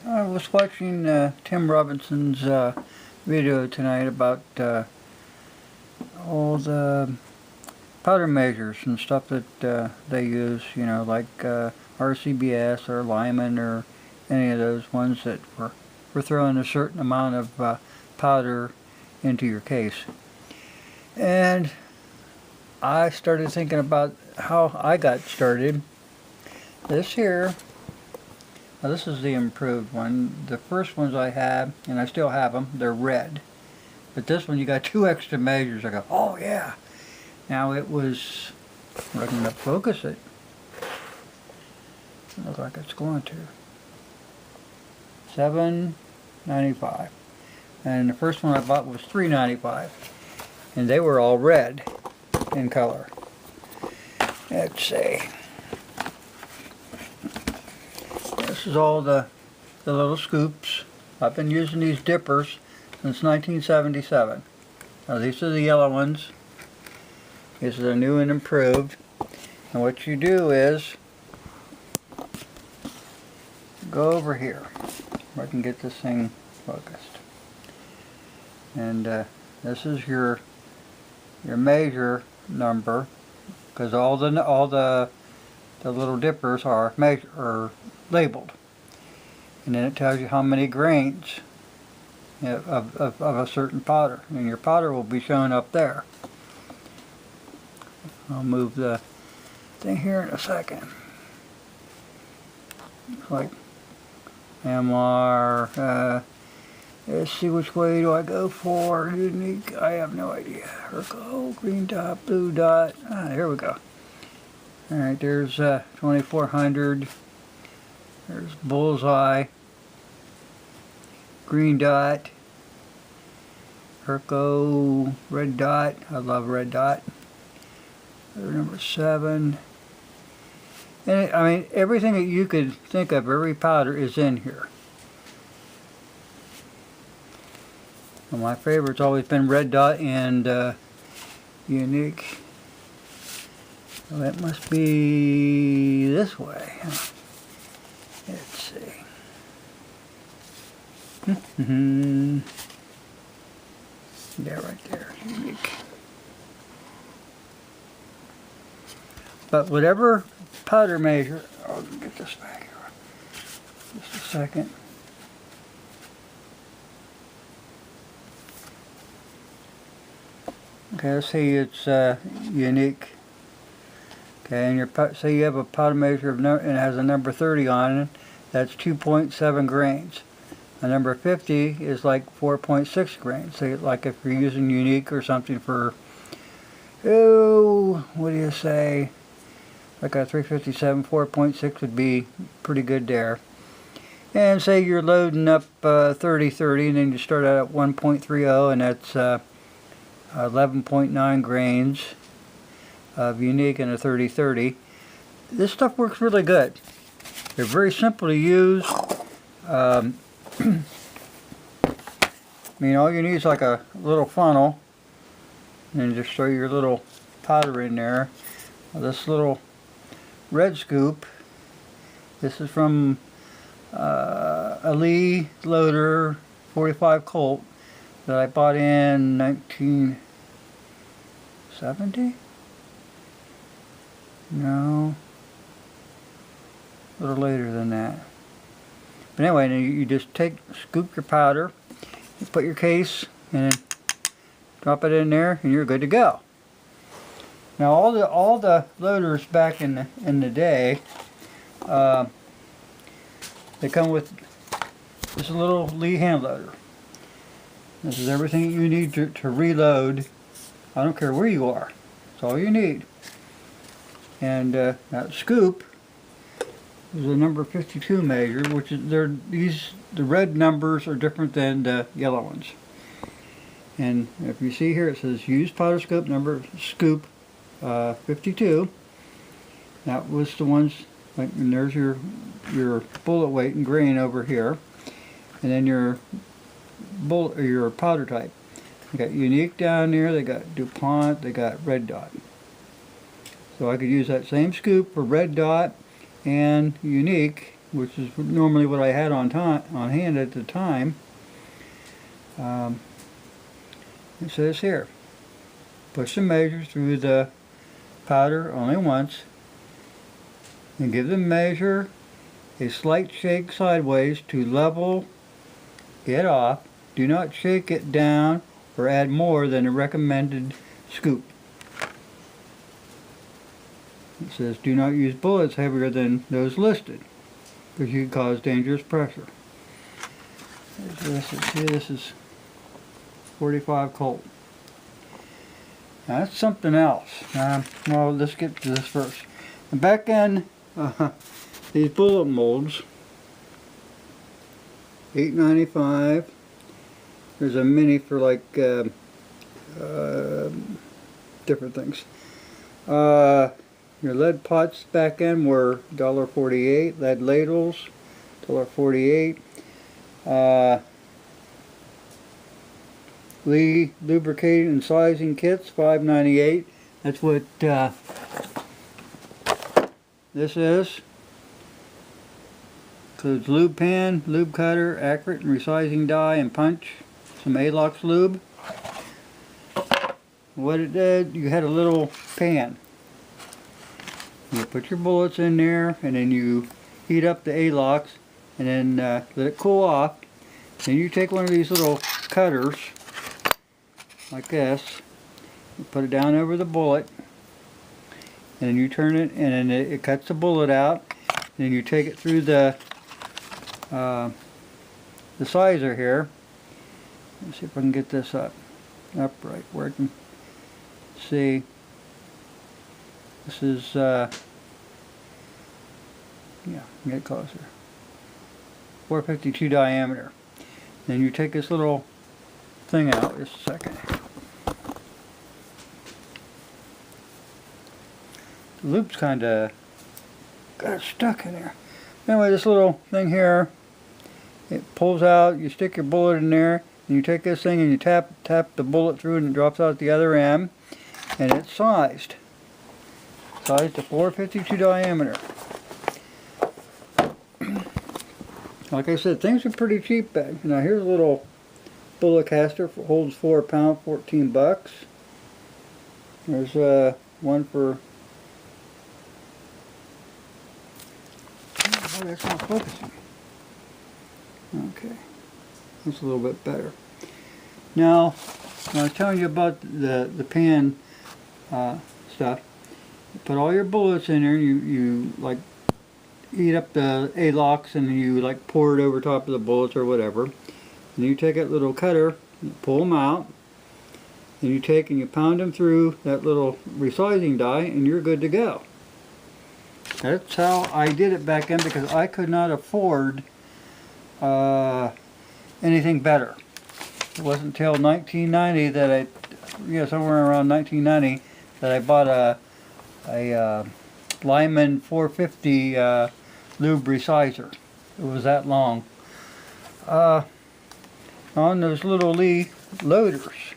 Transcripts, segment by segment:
I was watching Tim Robinson's video tonight about all the powder measures and stuff that they use, you know, like RCBS or Lyman or any of those ones that were throwing a certain amount of powder into your case. And I started thinking about how I got started. This here, now this is the improved one. The first ones I had, and I still have them, they're red. But this one you got two extra measures. I go, oh yeah. Now it was, I can focus it. It looks like it's going to. $7.95. And the first one I bought was $3.95. And they were all red in color. Let's see. This is all the little scoops. I've been using these dippers since 1977. Now these are the yellow ones. These are the new and improved. And what you do is go over here. If I can get this thing focused. And this is your measure number, because all the little dippers are labeled, and then it tells you how many grains of a certain powder, and your powder will be shown up there. I'll move the thing here in a second. Looks like MR. Let's see, which way do I go for unique? I have no idea. Herco, green dot, blue dot. Here we go. Alright, there's 2400. There's bullseye. Green dot. Herco, red dot. I love red dot. Number 7. And I mean, everything that you could think of, every powder is in here. Well, my favorite's always been red dot and unique. Well, that must be this way. Let's see. Yeah, right there, unique. But whatever powder measure, I'll get this back here. Just a second. Okay, let's see, it's unique. Okay, and say you have a powder measure of and it has a number 30 on it, that's 2.7 grains. A number 50 is like 4.6 grains. So like if you're using unique or something for, oh, what do you say? Like a 357, 4.6 would be pretty good there. And say you're loading up 30-30, and then you start out at 1.30, and that's 11.9 grains of unique in a 30-30. This stuff works really good. They're very simple to use. I mean, all you need is like a little funnel, and just throw your little powder in there. This little red scoop, this is from a Lee Loader 45 Colt that I bought in 1970? No, a little later than that. But anyway, you just scoop your powder, you put your case, and then drop it in there, and you're good to go. Now all the loaders back in the day, they come with this little Lee hand loader. This is everything you need to reload. I don't care where you are. It's all you need. And that scoop is a number 52 measure, which is the red numbers are different than the yellow ones. And if you see here, it says use powder scoop number scoop 52. That was the ones, like, and there's your bullet weight and grain over here, and then your powder type. They got unique down there, they got DuPont, they got red dot. So I could use that same scoop for red dot and unique which is normally what I had on hand at the time. It says here, push the measure through the powder only once and give the measure a slight shake sideways to level it off. Do not shake it down or add more than the recommended scoop. It says do not use bullets heavier than those listed because you can cause dangerous pressure. This is 45 Colt. Now that's something else. Well, let's get to this first. And back in these bullet molds, $8.95. There's a mini for like different things. Your lead pots back in were $1.48. Lead ladles, $1.48. Lee lubricating and sizing kits, $5.98. That's what this is. Includes lube pan, lube cutter, accurate and resizing die and punch, some Alox lube. What it did, you had a little pan. You put your bullets in there, and then you heat up the Alox, and then let it cool off. Then you take one of these little cutters, like this, you put it down over the bullet, and then you turn it, and then it cuts the bullet out. And then you take it through the sizer here. Let's see if I can get this upright where I can see. This is yeah, get closer. 452 diameter. Then you take this little thing out. Just a second. The loop's kind of got it stuck in there. Anyway, this little thing here, it pulls out. You stick your bullet in there, and you take this thing and you tap the bullet through, and it drops out the other end, and it's sized to 452 diameter. Like I said, things are pretty cheap back. Now here's a little bullet caster, holds 4 pounds, 14 bucks. There's one for, oh, that's not focusing. Okay, that's a little bit better. Now, when I was telling you about the pan stuff, you put all your bullets in there, and you like heat up the Alox, and you like pour it over top of the bullets or whatever. And you take that little cutter, you pull them out, and you take and you pound them through that little resizing die, and you're good to go. That's how I did it back then, because I could not afford anything better. It wasn't until 1990 that somewhere around 1990, that I bought a Lyman 450 lube resizer. It was that long. On those little Lee loaders,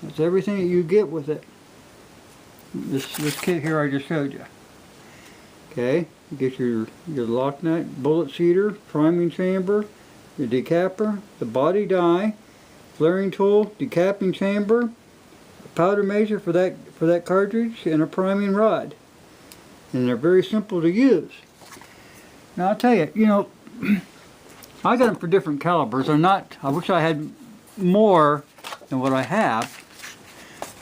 that's everything that you get with it. This kit here I just showed you. Okay, you get your lock nut, bullet seeder, priming chamber, your decapper, the body die, flaring tool, decapping chamber, a powder measure for that cartridge, and a priming rod. And they're very simple to use. Now I'll tell you, I got them for different calibers. I wish I had more than what I have.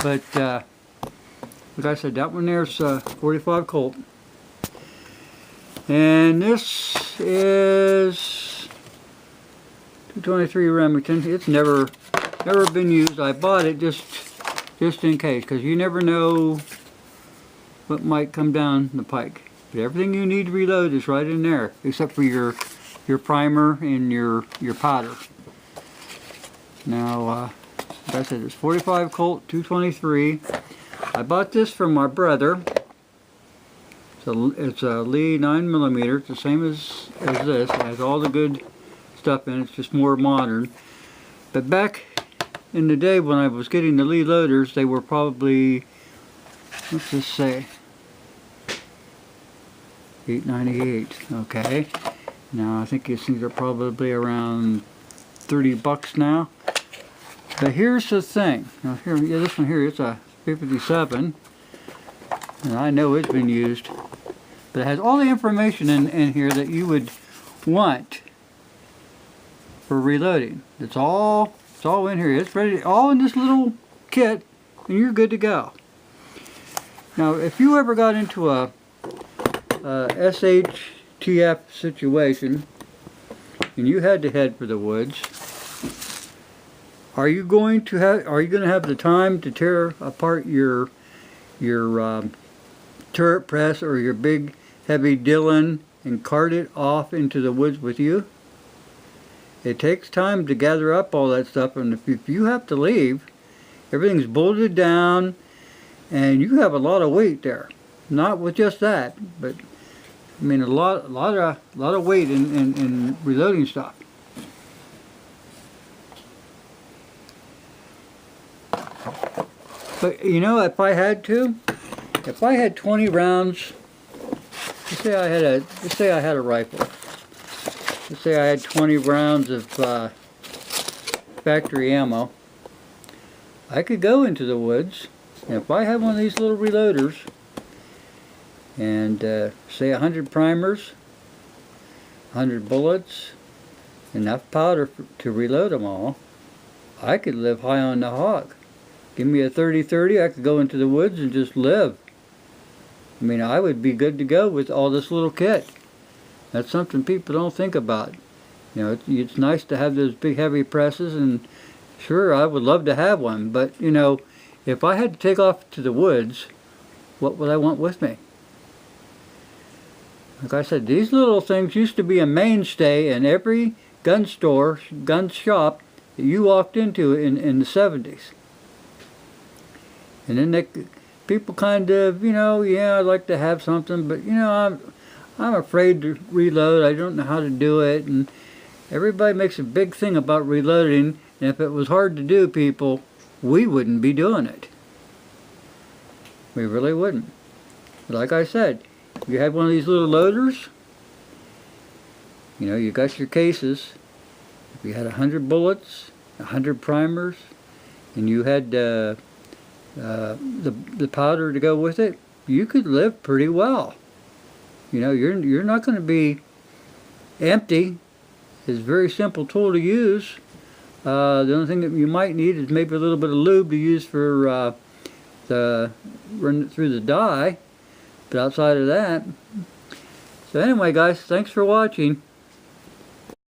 But like I said, that one there's 45 Colt. And this is 223 Remington. It's never been used. I bought it just in case, because you never know what might come down the pike. But everything you need to reload is right in there, except for your primer and your powder. Now, like I said, it's 45 Colt 223. I bought this from my brother. It's a Lee 9mm. It's the same as this. It has all the good stuff in it. It's just more modern. But back in the day when I was getting the Lee loaders, they were probably, let's just say, $8.98. Okay. Now I think these things are probably around $30 now. But here's the thing. Now here, yeah, this one here, it's a 357, and I know it's been used. But it has all the information in here that you would want for reloading. It's all in here. It's ready, all in this little kit, and you're good to go. Now, if you ever got into a SHTF situation and you had to head for the woods, are you going to have the time to tear apart your turret press or your big heavy Dillon and cart it off into the woods with you? It takes time to gather up all that stuff, and if you have to leave, everything's bolted down and you have a lot of weight there. Not with just that, but I mean a lot of weight in reloading stuff. But you know, if I had 20 rounds, let's say I had a rifle. Let's say I had 20 rounds of factory ammo. I could go into the woods, and if I had one of these little reloaders, and say 100 primers, 100 bullets, enough powder to reload them all, I could live high on the hog. Give me a 30-30, I could go into the woods and just live. I mean, I would be good to go with all this little kit. That's something people don't think about. You know, it's nice to have those big heavy presses, and sure, I would love to have one, but you know, if I had to take off to the woods, what would I want with me? Like I said, these little things used to be a mainstay in every gun store, gun shop that you walked into in the 70s. And then people kind of, you know, yeah, I'd like to have something, but you know, I'm afraid to reload. I don't know how to do it, and everybody makes a big thing about reloading. And if it was hard to do, people, we wouldn't be doing it. We really wouldn't. But like I said, if you had one of these little loaders, you know, you got your cases. If you had 100 bullets, 100 primers, and you had the powder to go with it, you could live pretty well. You know, you're not going to be empty. It's a very simple tool to use. The only thing that you might need is maybe a little bit of lube to use for run it through the dye. But outside of that, so anyway, guys, thanks for watching.